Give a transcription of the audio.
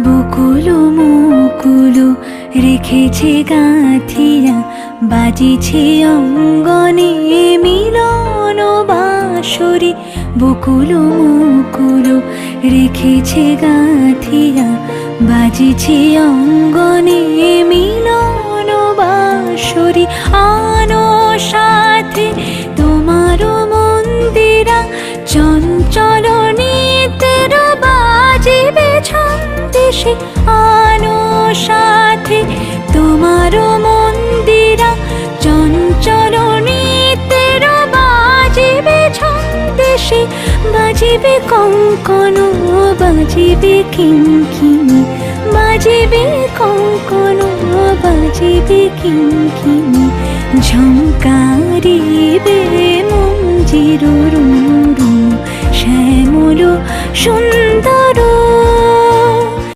বকুল মুকুল রেখেছে গাঁথিয়া, বাজিছে অঙ্গনে মিলন বাঁশরি। বকুল মুকুল রেখেছে গাঁথিয়া, বাজিছে অঙ্গনে মিলন বাঁশরি। আনো সাথে তোমার মন্দিরা, চঞ্চল নিতের বাজিবে ছন্দেশে। আনো সাথে তোমার মন্দিরা, চঞ্চল নিতের বাজিবে ছন্দেশে। বাজিবে কঙ্কন, বাজিবে কিঙ্কিণী, বাজিবে কঙ্কন, বাজিবে কিঙ্কিণী। ঝঙ্কারিবে মঞ্জির রুনু।